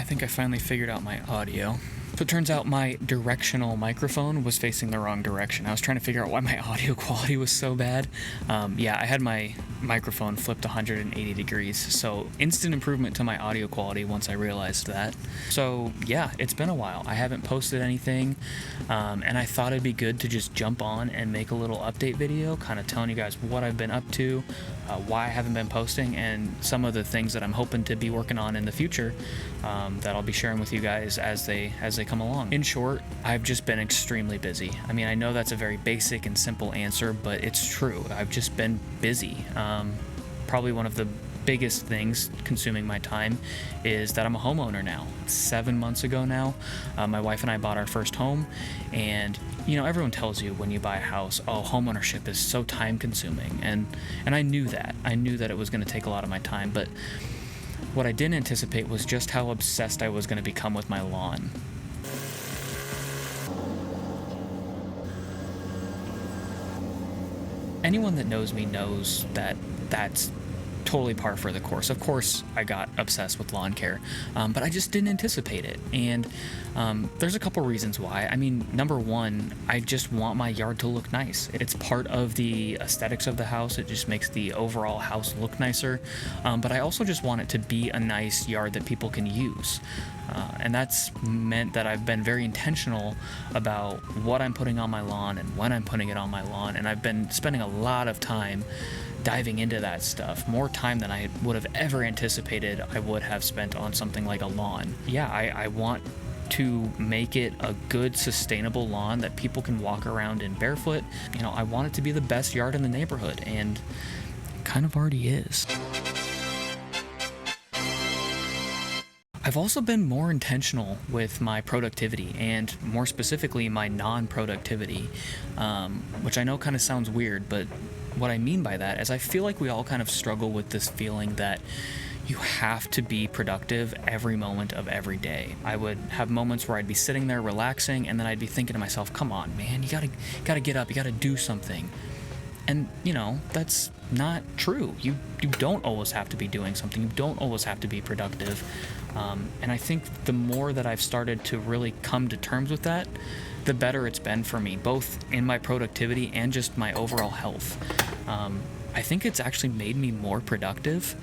think I finally figured out my audio. So it turns out my directional microphone was facing the wrong direction. I was trying to figure out why my audio quality was so bad. Yeah, I had my microphone flipped 180 degrees, so instant improvement to my audio quality once I realized that. So yeah, it's been a while. I haven't posted anything, and I thought it'd be good to just jump on and make a little update video, kind of telling you guys what I've been up to, why I haven't been posting, and some of the things that I'm hoping to be working on in the future that I'll be sharing with you guys as they come along. In short, I've just been extremely busy. I mean, I know that's a very basic and simple answer, but it's true. I've just been busy. Probably one of the biggest things consuming my time is that I'm a homeowner now. 7 months ago now, my wife and I bought our first home, and you know, everyone tells you when you buy a house, oh, homeownership is so time consuming, and I knew that. I knew that it was going to take a lot of my time, but what I didn't anticipate was just how obsessed I was going to become with my lawn. Anyone that knows me knows that that's totally par for the course. Of course, I got obsessed with lawn care, but I just didn't anticipate it. And there's a couple reasons why. I mean, number one, I just want my yard to look nice. It's part of the aesthetics of the house. It just makes the overall house look nicer. But I also just want it to be a nice yard that people can use. And that's meant that I've been very intentional about what I'm putting on my lawn and when I'm putting it on my lawn. And I've been spending a lot of time diving into that stuff, more time than I would have ever anticipated I would have spent on something like a lawn. Yeah, I want to make it a good, sustainable lawn that people can walk around in barefoot. You know, I want it to be the best yard in the neighborhood, and it kind of already is. I've also been more intentional with my productivity, and more specifically my non-productivity, which I know kind of sounds weird, but what I mean by that is I feel like we all kind of struggle with this feeling that you have to be productive every moment of every day. I would have moments where I'd be sitting there relaxing, and then I'd be thinking to myself, come on, man, you gotta get up, you gotta do something. And, you know, that's not true. You don't always have to be doing something. You don't always have to be productive. And I think the more that I've started to really come to terms with that, the better it's been for me, both in my productivity and just my overall health. I think it's actually made me more productive,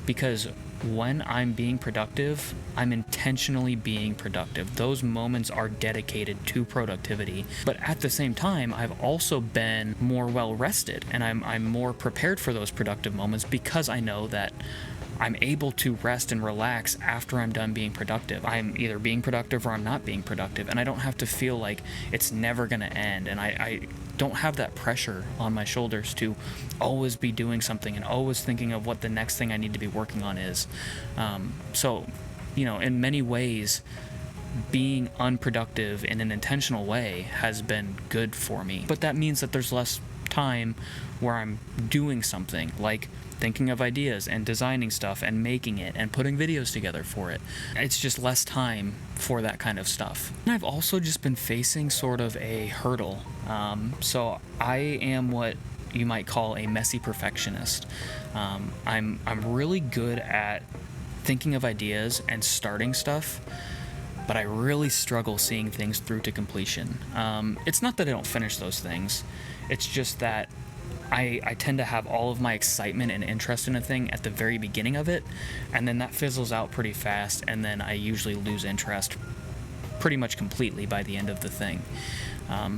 because when I'm being productive, I'm intentionally being productive. Those moments are dedicated to productivity. But at the same time, I've also been more well rested, and I'm more prepared for those productive moments, because I know that I'm able to rest and relax after I'm done being productive. I'm either being productive or I'm not being productive, and I don't have to feel like it's never gonna end, and I don't have that pressure on my shoulders to always be doing something and always thinking of what the next thing I need to be working on is. So, you know, in many ways, being unproductive in an intentional way has been good for me. But that means that there's less time where I'm doing something like thinking of ideas and designing stuff and making it and putting videos together for it. It's just less time for that kind of stuff. And I've also just been facing sort of a hurdle. So I am what you might call a messy perfectionist. I'm really good at thinking of ideas and starting stuff, but I really struggle seeing things through to completion. It's not that I don't finish those things. It's just that I tend to have all of my excitement and interest in a thing at the very beginning of it, and then that fizzles out pretty fast, and then I usually lose interest pretty much completely by the end of the thing.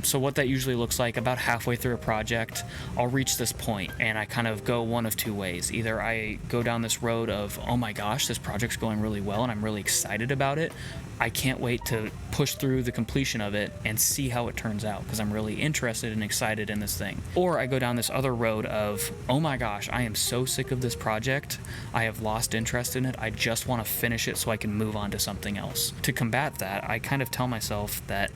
So what that usually looks like, about halfway through a project, I'll reach this point and I kind of go one of two ways. Either I go down this road of, oh my gosh, this project's going really well and I'm really excited about it. I can't wait to push through the completion of it and see how it turns out, because I'm really interested and excited in this thing. Or I go down this other road of, oh my gosh, I am so sick of this project. I have lost interest in it. I just want to finish it so I can move on to something else. To combat that, I kind of tell myself that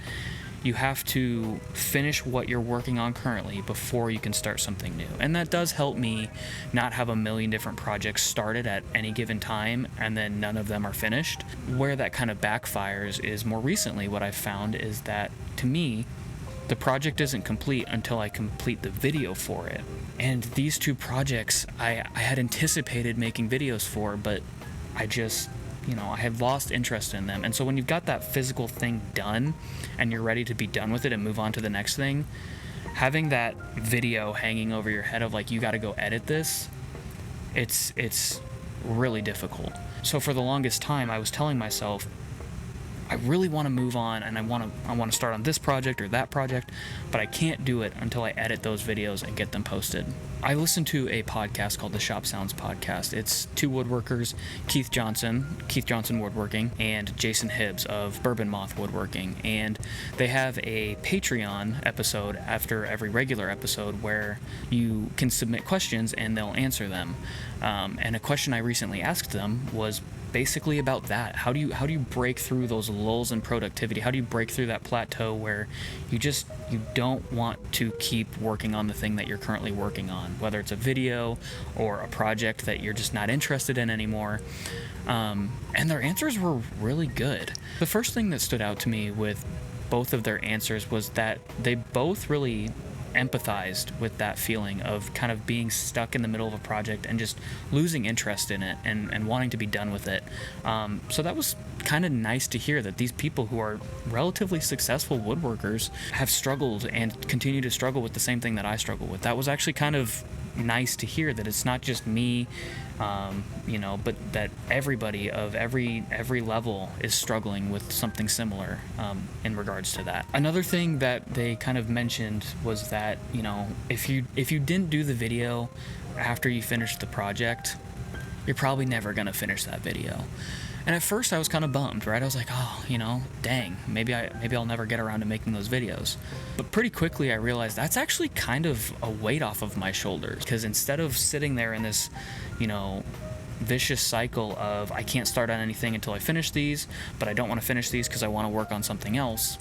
you have to finish what you're working on currently before you can start something new. And that does help me not have a million different projects started at any given time and then none of them are finished. Where that kind of backfires is, more recently what I've found is that, to me, the project isn't complete until I complete the video for it. And these two projects I had anticipated making videos for, but I just I had lost interest in them. And so when you've got that physical thing done and you're ready to be done with it and move on to the next thing, having that video hanging over your head of like, you got to go edit this, it's really difficult. So for the longest time, I was telling myself, I really want to move on, and I want to start on this project or that project, but I can't do it until I edit those videos and get them posted. I listen to a podcast called the Shop Sounds Podcast. It's two woodworkers, Keith Johnson Woodworking, and Jason Hibbs of Bourbon Moth Woodworking. And they have a Patreon episode after every regular episode where you can submit questions and they'll answer them. And a question I recently asked them was basically about that. How do you break through those lulls in productivity? How do you break through that plateau where you don't want to keep working on the thing that you're currently working on, whether it's a video or a project that you're just not interested in anymore? And their answers were really good. The first thing that stood out to me with both of their answers was that they both really empathized with that feeling of kind of being stuck in the middle of a project and just losing interest in it and wanting to be done with it. So that was kind of nice to hear, that these people who are relatively successful woodworkers have struggled and continue to struggle with the same thing that I struggle with. That was actually kind of nice to hear, that it's not just me, but that everybody of every level is struggling with something similar in regards to that. Another thing that they kind of mentioned was that, if you didn't do the video after you finished the project, you're probably never going to finish that video. And at first I was kind of bummed, right? I was like, dang, maybe I'll never get around to making those videos. But pretty quickly I realized that's actually kind of a weight off of my shoulders, because instead of sitting there in this, vicious cycle of I can't start on anything until I finish these, but I don't want to finish these because I want to work on something else,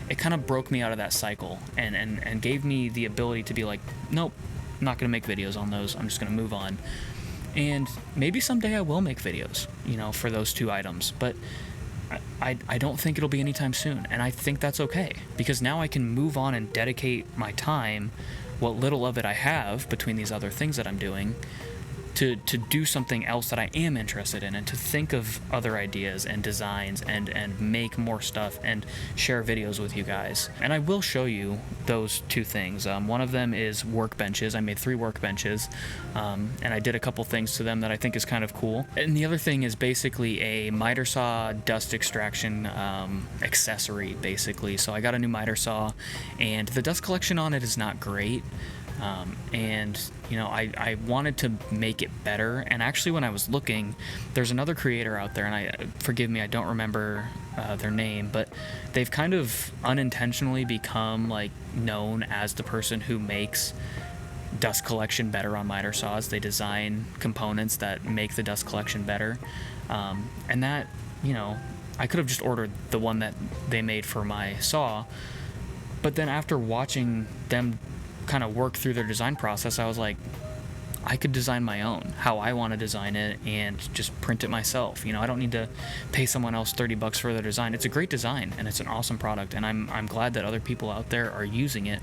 it kind of broke me out of that cycle and gave me the ability to be like, nope, I'm not going to make videos on those. I'm just going to move on. And maybe someday I will make videos, for those two items, but I don't think it'll be anytime soon. And I think that's okay, because now I can move on and dedicate my time, what little of it I have between these other things that I'm doing, to do something else that I am interested in, and to think of other ideas and designs and make more stuff and share videos with you guys. And I will show you those two things. One of them is workbenches. I made 3 workbenches, and I did a couple things to them that I think is kind of cool. And the other thing is basically a miter saw dust extraction accessory, basically. So I got a new miter saw, and the dust collection on it is not great. I wanted to make it better. And actually, when I was looking, there's another creator out there, and forgive me, I don't remember their name, but they've kind of unintentionally become like known as the person who makes dust collection better on miter saws. They design components that make the dust collection better, and that, I could have just ordered the one that they made for my saw, but then after watching them kind of work through their design process, I was like, I could design my own, how I want to design it, and just print it myself. I don't need to pay someone else $30 for their design. It's a great design, and it's an awesome product, and I'm glad that other people out there are using it.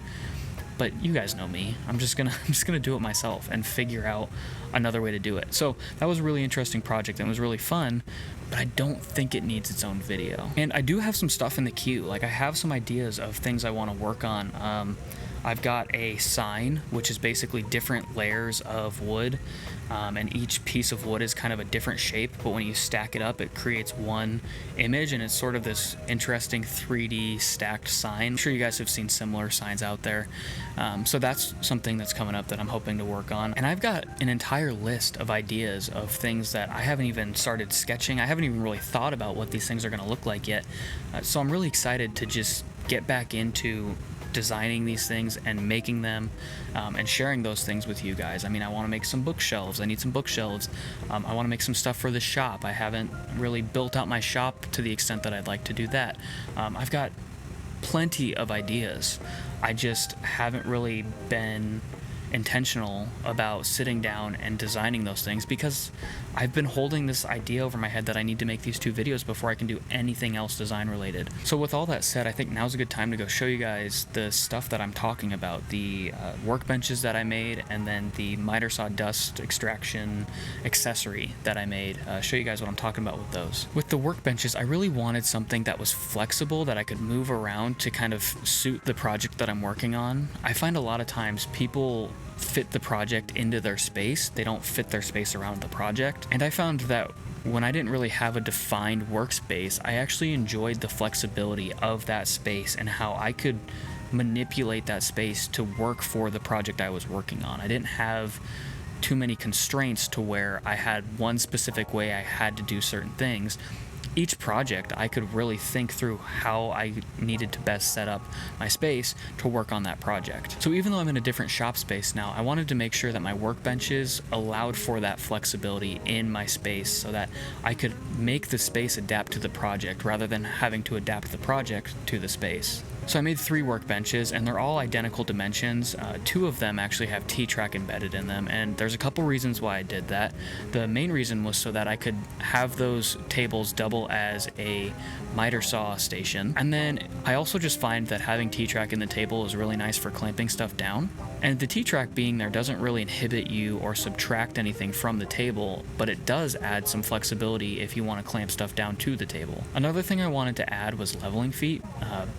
But you guys know me. I'm just gonna do it myself and figure out another way to do it. So that was a really interesting project, and it was really fun, but I don't think it needs its own video. And I do have some stuff in the queue. Like, I have some ideas of things I want to work on. I've got a sign, which is basically different layers of wood, and each piece of wood is kind of a different shape, but when you stack it up, it creates one image, and it's sort of this interesting 3D stacked sign. I'm sure you guys have seen similar signs out there. So that's something that's coming up that I'm hoping to work on. And I've got an entire list of ideas of things that I haven't even started sketching. I haven't even really thought about what these things are going to look like yet. So I'm really excited to just get back into designing these things and making them, and sharing those things with you guys. I mean, I want to make some bookshelves. I need some bookshelves. I want to make some stuff for the shop. I haven't really built out my shop to the extent that I'd like to do that. I've got plenty of ideas. I just haven't really been intentional about sitting down and designing those things, because I've been holding this idea over my head that I need to make these 2 videos before I can do anything else design related. So with all that said, I think now's a good time to go show you guys the stuff that I'm talking about, the workbenches that I made, and then the miter saw dust extraction accessory that I made. Show you guys what I'm talking about with those. With the workbenches, I really wanted something that was flexible, that I could move around to kind of suit the project that I'm working on. I find a lot of times people fit the project into their space, they don't fit their space around the project. And I found that when I didn't really have a defined workspace, I actually enjoyed the flexibility of that space and how I could manipulate that space to work for the project I was working on. I didn't have too many constraints to where I had one specific way I had to do certain things. Each project, I could really think through how I needed to best set up my space to work on that project. So even though I'm in a different shop space now, I wanted to make sure that my workbenches allowed for that flexibility in my space so that I could make the space adapt to the project rather than having to adapt the project to the space. So I made 3 workbenches, and they're all identical dimensions. 2 of them actually have T-Track embedded in them, and there's a couple reasons why I did that. The main reason was so that I could have those tables double as a miter saw station. And then I also just find that having T-Track in the table is really nice for clamping stuff down. And the T-Track being there doesn't really inhibit you or subtract anything from the table, but it does add some flexibility if you want to clamp stuff down to the table. Another thing I wanted to add was leveling feet.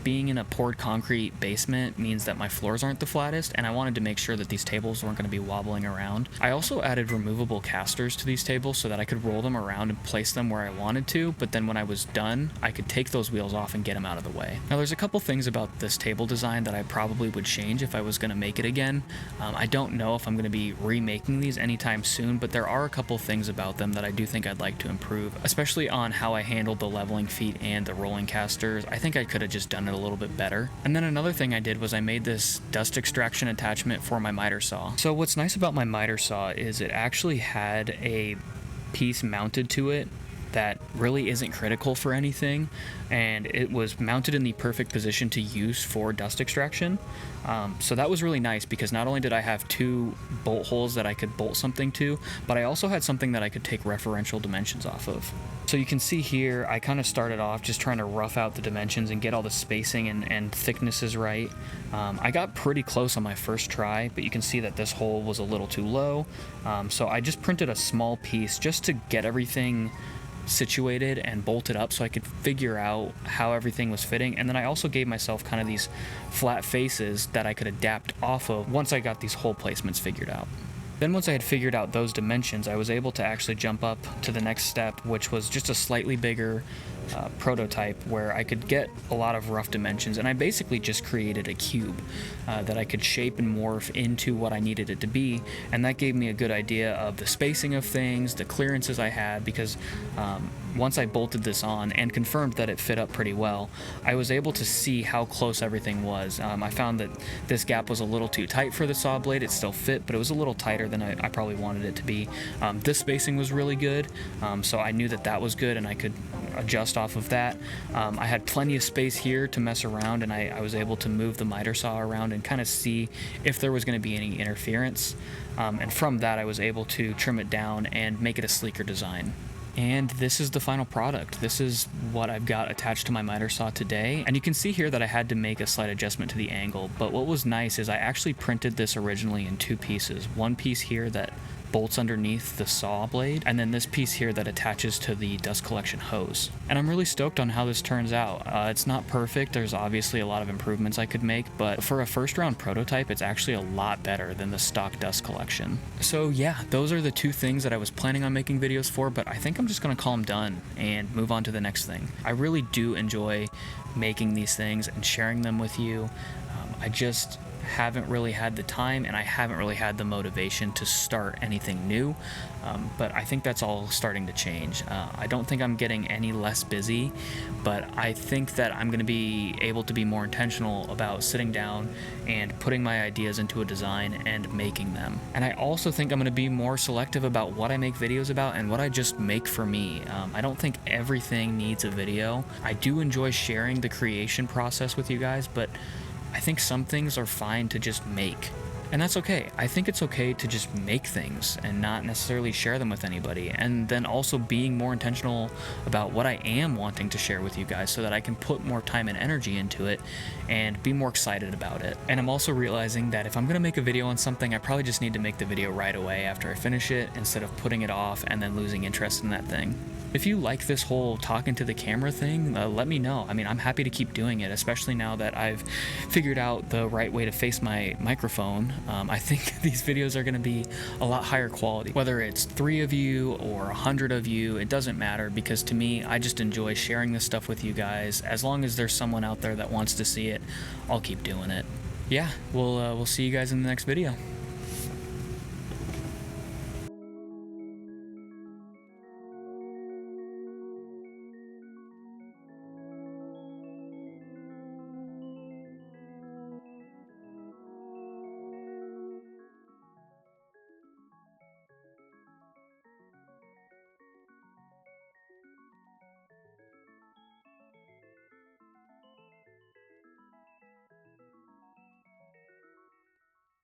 Being in a poured concrete basement means that my floors aren't the flattest, and I wanted to make sure that these tables weren't going to be wobbling around. I also added removable casters to these tables so that I could roll them around and place them where I wanted to, but then when I was done, I could take those wheels off and get them out of the way. Now there's a couple things about this table design that I probably would change if I was going to make it again. I don't know if I'm going to be remaking these anytime soon, but there are a couple things about them that I do think I'd like to improve, especially on how I handled the leveling feet and the rolling casters. I think I could have just done it a little bit better. And then another thing I did was I made this dust extraction attachment for my miter saw. So what's nice about my miter saw is it actually had a piece mounted to it that really isn't critical for anything, and it was mounted in the perfect position to use for dust extraction. So that was really nice because not only did I have 2 bolt holes that I could bolt something to, but I also had something that I could take referential dimensions off of. So you can see here, I kind of started off just trying to rough out the dimensions and get all the spacing and thicknesses right. I got pretty close on my first try, but you can see that this hole was a little too low. So I just printed a small piece just to get everything situated and bolted up so I could figure out how everything was fitting. And then I also gave myself kind of these flat faces that I could adapt off of once I got these hole placements figured out. Then once I had figured out those dimensions, I was able to actually jump up to the next step, which was just a slightly bigger prototype where I could get a lot of rough dimensions, and I basically just created a cube that I could shape and morph into what I needed it to be, and that gave me a good idea of the spacing of things, the clearances I had, because once I bolted this on and confirmed that it fit up pretty well, I was able to see how close everything was. I found that this gap was a little too tight for the saw blade. It still fit, but it was a little tighter than I probably wanted it to be. This spacing was really good, so I knew that that was good, and I could adjust off of that. I had plenty of space here to mess around, and I was able to move the miter saw around and kind of see if there was going to be any interference. And from that, I was able to trim it down and make it a sleeker design. And this is the final product. This is what I've got attached to my miter saw today. And you can see here that I had to make a slight adjustment to the angle, but what was nice is I actually printed this originally in 2 pieces. One piece here that bolts underneath the saw blade, and then this piece here that attaches to the dust collection hose. And I'm really stoked on how this turns out. It's not perfect, there's obviously a lot of improvements I could make, but for a first round prototype, it's actually a lot better than the stock dust collection. So yeah, those are the 2 things that I was planning on making videos for, but I think I'm just gonna call them done and move on to the next thing. I really do enjoy making these things and sharing them with you. I just haven't really had the time, and I haven't really had the motivation to start anything new, but I think that's all starting to change. I don't think I'm getting any less busy, but I think that I'm going to be able to be more intentional about sitting down and putting my ideas into a design and making them. And I also think I'm going to be more selective about what I make videos about and what I just make for me. I don't think everything needs a video. I do enjoy sharing the creation process with you guys, but I think some things are fine to just make. And that's okay. I think it's okay to just make things and not necessarily share them with anybody. And then also being more intentional about what I am wanting to share with you guys so that I can put more time and energy into it and be more excited about it. And I'm also realizing that if I'm going to make a video on something, I probably just need to make the video right away after I finish it instead of putting it off and then losing interest in that thing. If you like this whole talking to the camera thing, let me know. I mean, I'm happy to keep doing it, especially now that I've figured out the right way to face my microphone. I think these videos are going to be a lot higher quality. Whether it's 3 of you or 100 of you, it doesn't matter, because to me, I just enjoy sharing this stuff with you guys. As long as there's someone out there that wants to see it, I'll keep doing it. Yeah, we'll see you guys in the next video.